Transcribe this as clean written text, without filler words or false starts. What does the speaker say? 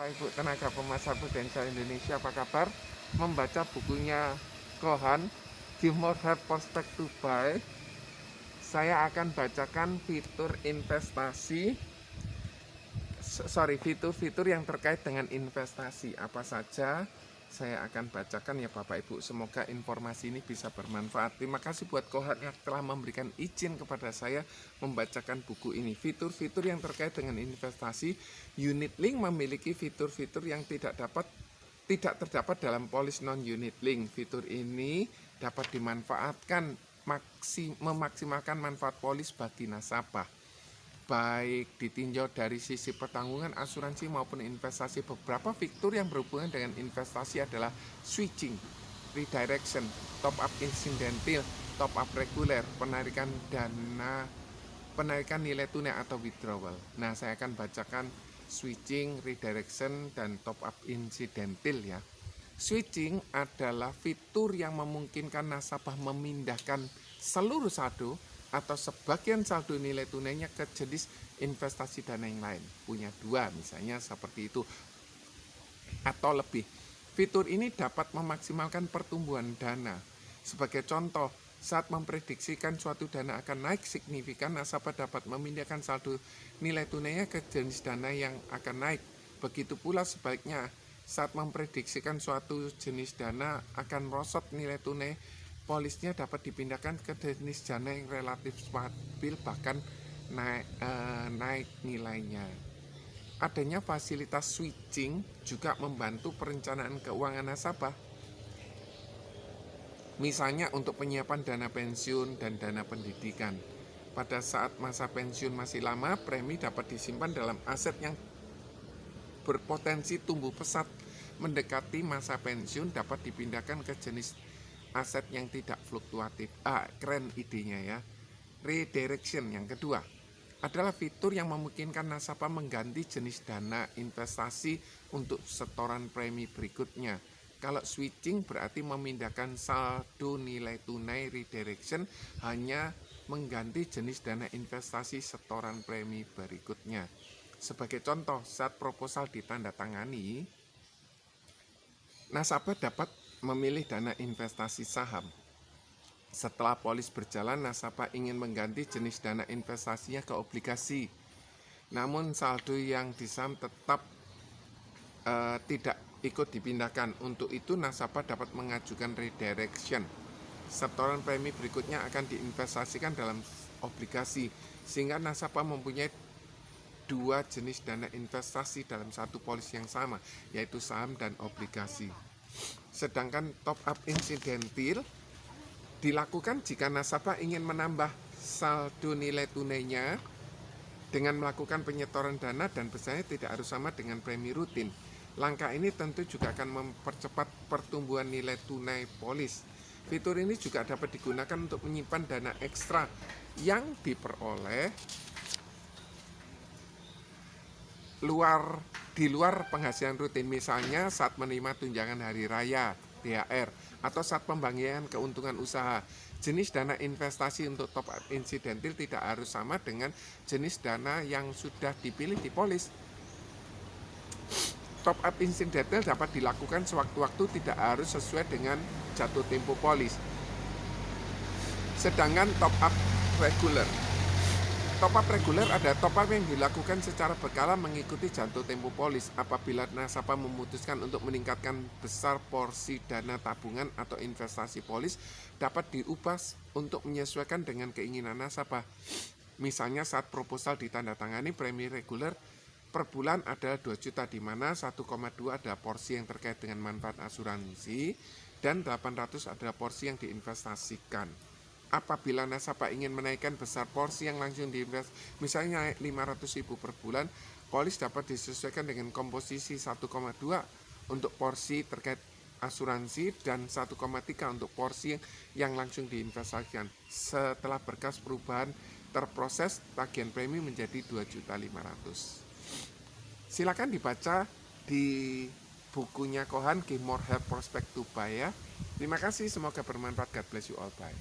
Bapak Ibu tenaga pemasar Prudential Indonesia, apa kabar? Membaca bukunya Kohan, Give More Help Prospect to Buy. Saya akan bacakan fitur investasi, fitur-fitur yang terkait dengan investasi apa saja. Saya akan bacakan ya Bapak Ibu. Semoga informasi ini bisa bermanfaat. Terima kasih buat Kohan yang telah memberikan izin kepada saya membacakan buku ini. Fitur-fitur yang terkait dengan investasi, unit link memiliki fitur-fitur yang tidak terdapat dalam polis non-unit link. Fitur ini dapat dimanfaatkan memaksimalkan manfaat polis bagi nasabah, baik ditinjau dari sisi pertanggungan asuransi maupun investasi. Beberapa fitur yang berhubungan dengan investasi adalah switching, redirection, top up incidental, top up reguler, penarikan nilai tunai atau withdrawal. Nah, saya akan bacakan switching, redirection, dan top up incidental ya. Switching adalah fitur yang memungkinkan nasabah memindahkan seluruh saldo atau sebagian saldo nilai tunainya ke jenis investasi dana yang lain. Punya dua misalnya seperti itu atau lebih. Fitur ini dapat memaksimalkan pertumbuhan dana. Sebagai contoh, saat memprediksikan suatu dana akan naik signifikan, nasabah dapat memindahkan saldo nilai tunainya ke jenis dana yang akan naik. Begitu pula sebaliknya, saat memprediksikan suatu jenis dana akan merosot nilai tunai, polisnya dapat dipindahkan ke jenis dana yang relatif stabil bahkan naik nilainya. Adanya fasilitas switching juga membantu perencanaan keuangan nasabah. Misalnya untuk penyiapan dana pensiun dan dana pendidikan. Pada saat masa pensiun masih lama, premi dapat disimpan dalam aset yang berpotensi tumbuh pesat. Mendekati masa pensiun dapat dipindahkan ke jenis aset yang tidak fluktuatif. Keren idenya ya. Redirection yang kedua adalah fitur yang memungkinkan nasabah mengganti jenis dana investasi untuk setoran premi berikutnya. Kalau switching berarti memindahkan saldo nilai tunai. Redirection hanya mengganti jenis dana investasi setoran premi berikutnya. Sebagai contoh, saat proposal ditandatangani, nasabah dapat memilih dana investasi saham. Setelah polis berjalan, nasabah ingin mengganti jenis dana investasinya ke obligasi. Namun saldo yang di saham tetap tidak ikut dipindahkan. Untuk itu nasabah dapat mengajukan redirection. Setoran premi berikutnya akan diinvestasikan dalam obligasi, sehingga nasabah mempunyai dua jenis dana investasi dalam satu polis yang sama, yaitu saham dan obligasi. Sedangkan top up incidental dilakukan jika nasabah ingin menambah saldo nilai tunainya dengan melakukan penyetoran dana dan besarnya tidak harus sama dengan premi rutin. Langkah ini tentu juga akan mempercepat pertumbuhan nilai tunai polis. Fitur ini juga dapat digunakan untuk menyimpan dana ekstra yang diperoleh di luar penghasilan rutin, misalnya saat menerima tunjangan hari raya, THR, atau saat pembagian keuntungan usaha. Jenis dana investasi untuk top up incidental tidak harus sama dengan jenis dana yang sudah dipilih di polis. Top up incidental dapat dilakukan sewaktu-waktu, tidak harus sesuai dengan jatuh tempo polis. Sedangkan top up reguler ada top up yang dilakukan secara berkala mengikuti jatuh tempo polis. Apabila nasabah memutuskan untuk meningkatkan besar porsi dana tabungan atau investasi polis, dapat diubah untuk menyesuaikan dengan keinginan nasabah. Misalnya saat proposal ditandatangani, premi reguler per bulan adalah 2 juta, di mana 1,2 adalah porsi yang terkait dengan manfaat asuransi dan 800 adalah porsi yang diinvestasikan. Apabila nasabah ingin menaikkan besar porsi yang langsung diinvest, misalnya 500.000 per bulan, polis dapat disesuaikan dengan komposisi 1,2 untuk porsi terkait asuransi dan 1,3 untuk porsi yang langsung diinvestasikan. Setelah berkas perubahan terproses, tagihan premi menjadi 2.500.000. Silakan dibaca di bukunya Kohan, Give More Help Prospect to Buy ya. Terima kasih, semoga bermanfaat. God bless you all. Bye.